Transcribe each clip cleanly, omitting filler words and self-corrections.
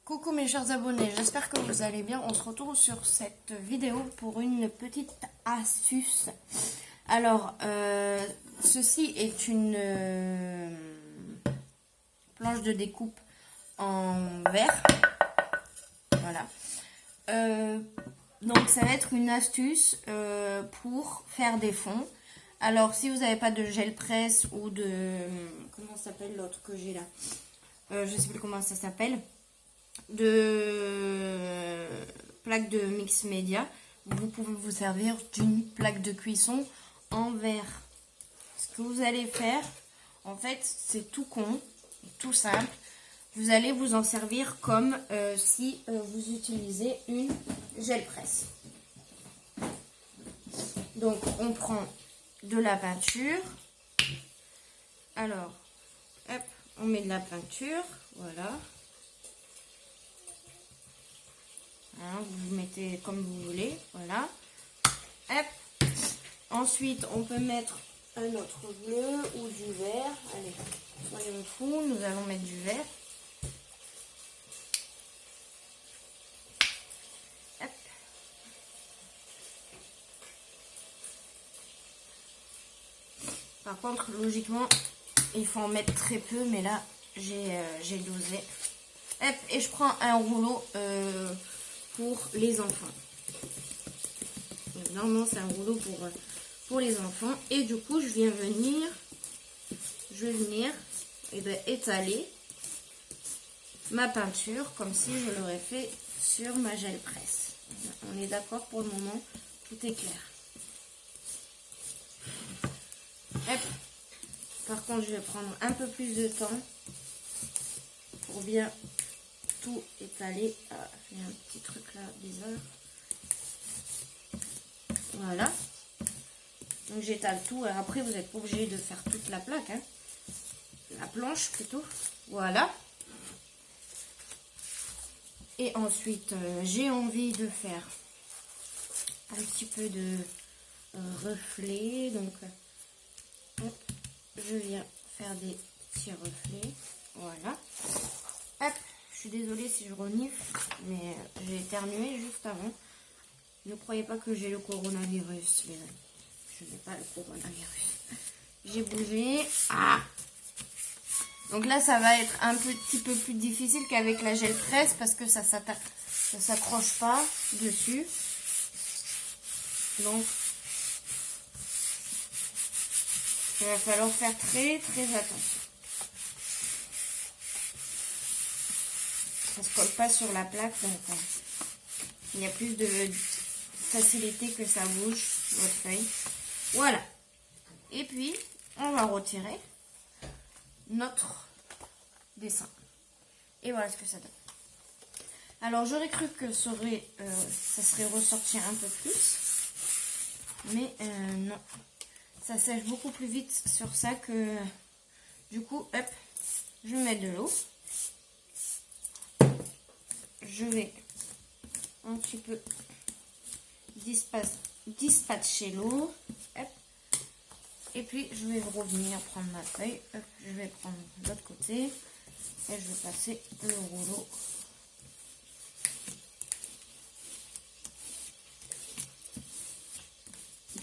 Coucou mes chers abonnés, j'espère que vous allez bien. On se retrouve sur cette vidéo pour une petite astuce. Alors, ceci est une planche de découpe en verre. Voilà. Donc ça va être une astuce pour faire des fonds. Alors si vous n'avez pas de gel presse ou de... Comment s'appelle l'autre que j'ai là, je sais plus comment ça s'appelle. De plaque de mix média, vous pouvez vous servir d'une plaque de cuisson en verre. Ce que vous allez faire, en fait, c'est tout con, tout simple. Vous allez vous en servir comme si vous utilisez une gel presse. Donc, on prend de la peinture. Alors, hop, on met de la peinture, voilà. Hein, vous mettez comme vous voulez, voilà. Hop. Ensuite, on peut mettre un autre bleu ou du vert. Allez, soyons fous, nous allons mettre du vert. Hop. Par contre, logiquement, il faut en mettre très peu, mais là, j'ai dosé. Hop, et je prends un rouleau pour les enfants. Donc, normalement, c'est un rouleau pour les enfants. Et du coup, je vais venir étaler ma peinture comme si je l'aurais fait sur ma gel presse. On est d'accord pour le moment, tout est clair. Hop. Par contre, je vais prendre un peu plus de temps pour bien tout étaler. Ah, il y a un petit truc là bizarre. Voilà. Donc j'étale tout. Et après, vous n'êtes pas obligé de faire toute la plaque, hein. La planche plutôt. Voilà. Et ensuite, j'ai envie de faire un petit peu de reflet. Donc, hop, je viens faire des petits reflets. Voilà. Hop. Je suis désolée si je renifle, mais j'ai éternué juste avant. Ne croyez pas que j'ai le coronavirus, les amis. Je n'ai pas le coronavirus. J'ai bougé. Ah! Donc là, ça va être un petit peu plus difficile qu'avec la gel presse parce que ça s'accroche pas dessus. Donc, il va falloir faire très attention. Ça se colle pas sur la plaque, donc il y a plus de facilité que ça bouge votre feuille. Voilà. Et puis, on va retirer notre dessin. Et voilà ce que ça donne. Alors, j'aurais cru que ça serait ressorti un peu plus. Mais non. Ça sèche beaucoup plus vite sur ça que... Du coup, hop, je vais mettre de l'eau. Je vais un petit peu dispatcher l'eau. Et puis je vais revenir prendre ma feuille. Hop, je vais prendre l'autre côté. Et je vais passer le rouleau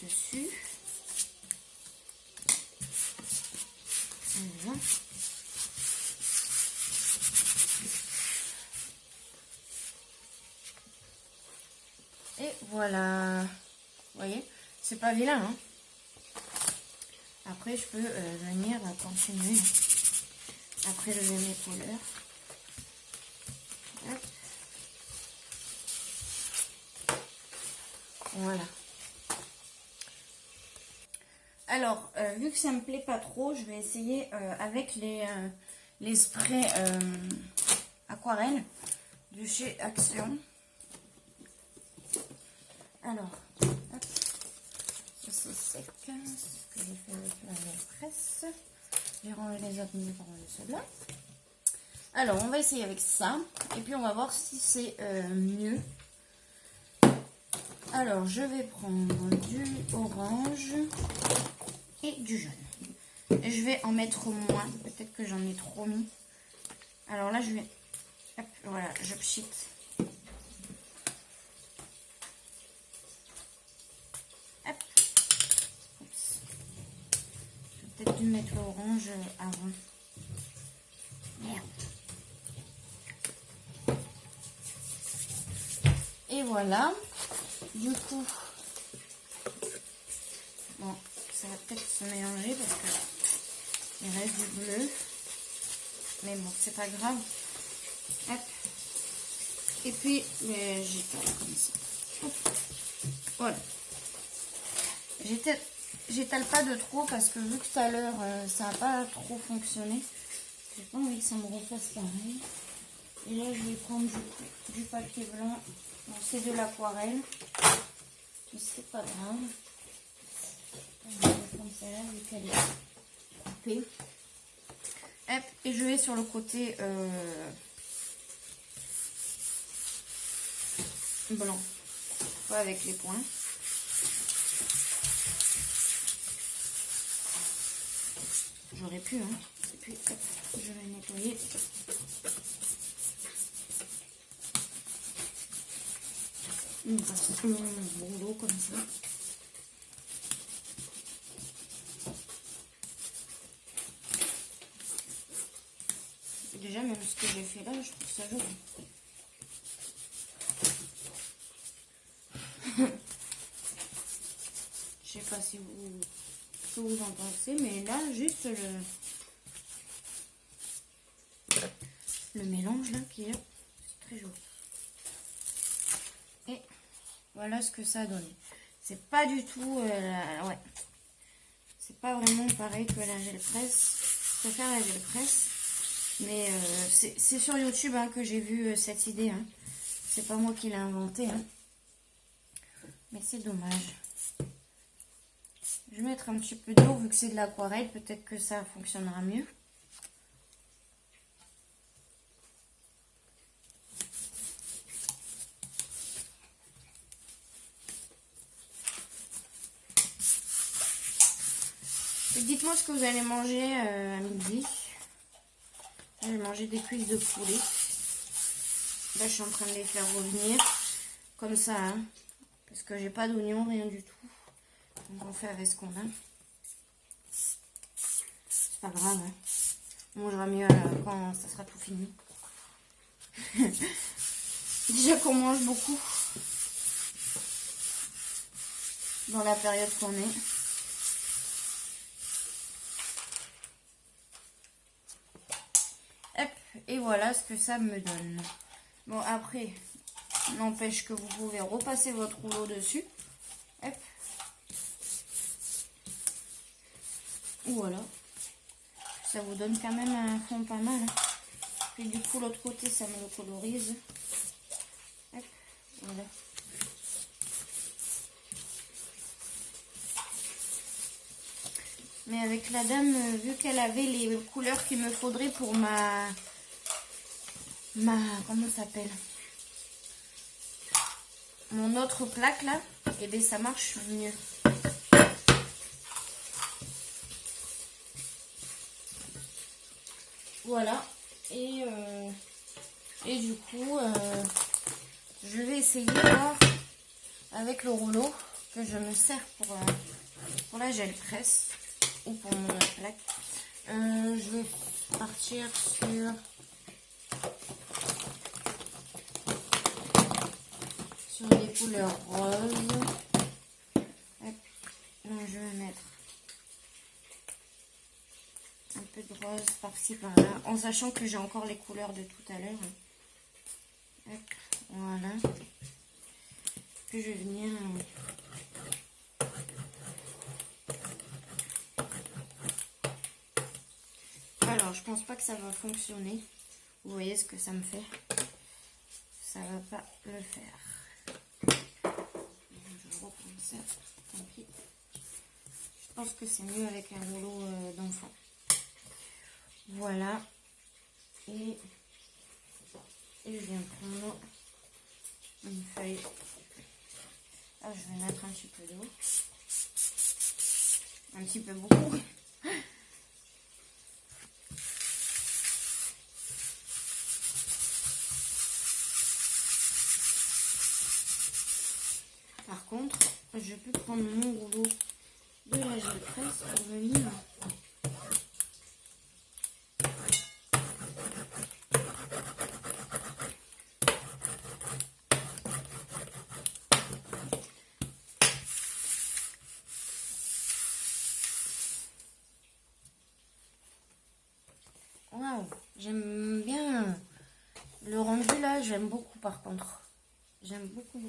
dessus. Voilà. Et voilà, vous voyez, c'est pas vilain, hein. Après, je peux venir continuer. Après, lever mes couleurs. Hop. Voilà. Alors, vu que ça me plaît pas trop, je vais essayer avec les sprays aquarelle de chez Action. Alors, hop, ça c'est sec, ce que j'ai fait avec la gel presse. J'ai rangé les autres, mais j'ai pas rangé ceux-là. Alors, on va essayer avec ça, et puis on va voir si c'est mieux. Alors, je vais prendre du orange et du jaune. Et je vais en mettre moins, peut-être que j'en ai trop mis. Alors là, je vais Hop, voilà, je pchite. Hop. Oups. J'ai peut-être dû mettre l'orange avant. Merde. Et voilà. Du coup, bon, ça va peut-être se mélanger parce que il reste du bleu. Mais bon, c'est pas grave. Hop. Et puis, j'étale comme ça. Hop. Voilà. J'étale pas de trop parce que vu que tout à l'heure, ça n'a pas trop fonctionné. J'ai pas envie que ça me refasse pareil. Et là, je vais prendre du papier blanc. Bon, c'est de l'aquarelle. Mais c'est pas grave. Je vais mettre comme ça là, vu qu'elle est coupée. Hop, et je vais sur le côté blanc. Pas avec les points. J'aurais pu, hein. Et puis, hop, je vais nettoyer. On passe mon rouleau comme ça. Déjà, même ce que j'ai fait là, je trouve ça joli. Je sais pas si vous, ce que vous en pensez, mais là, juste le mélange là qui est là, c'est très joli. Et voilà ce que ça a donné. C'est pas du tout, ouais, c'est pas vraiment pareil que la gel presse. Je préfère la gel presse, mais c'est sur YouTube hein, que j'ai vu cette idée. Hein. C'est pas moi qui l'ai inventé, hein. Mais c'est dommage. Je vais mettre un petit peu d'eau vu que c'est de l'aquarelle, peut-être que ça fonctionnera mieux. Dites-moi ce que vous allez manger à midi. Je vais manger des cuisses de poulet. Là, je suis en train de les faire revenir comme ça, hein, parce que j'ai pas d'oignon, rien du tout. Donc, on fait avec ce qu'on a. C'est pas grave, hein. On mangera mieux quand ça sera tout fini. Déjà qu'on mange beaucoup dans la période qu'on est. Hop, et voilà ce que ça me donne. Bon, après, n'empêche que vous pouvez repasser votre rouleau dessus. Hop. Voilà. Ça vous donne quand même un fond pas mal. Hein. Puis du coup, l'autre côté, ça me le colorise. Hop, voilà. Mais avec la dame, vu qu'elle avait les couleurs qu'il me faudrait pour ma comment ça s'appelle, mon autre plaque là, et bien ça marche mieux. Voilà. Et du coup, je vais essayer voir avec le rouleau que je me sers pour la gel presse ou pour mon plaque. Je vais partir sur des couleurs roses. Hop. Donc je vais mettre un peu de rose par-ci par-là, en sachant que j'ai encore les couleurs de tout à l'heure. Hop, voilà. Puis je vais venir alors je pense pas que ça va fonctionner. Vous voyez ce que ça me fait. Ça va pas le faire. Je reprends ça. Tant pis. Je pense que c'est mieux avec un rouleau d'enfant. Voilà. Et je viens prendre une feuille. Ah, je vais mettre un petit peu d'eau. Un petit peu beaucoup. Par contre, je peux prendre mon rouleau de la gel presse pour venir waouh, j'aime bien le rendu là, j'aime beaucoup par contre. J'aime beaucoup.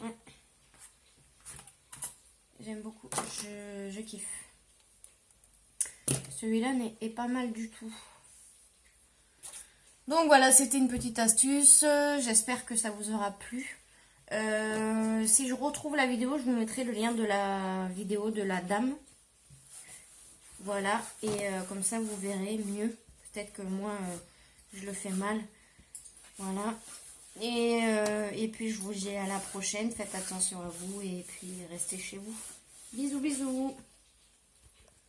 Ouais. J'aime beaucoup, je kiffe. Celui-là est pas mal du tout. Donc voilà, c'était une petite astuce. J'espère que ça vous aura plu. Si je retrouve la vidéo, je vous mettrai le lien de la vidéo de la dame. Voilà, et comme ça vous verrez mieux. Peut-être que moi, je le fais mal. Voilà. Et puis je vous dis à la prochaine. Faites attention à vous et puis restez chez vous. Bisous, bisous.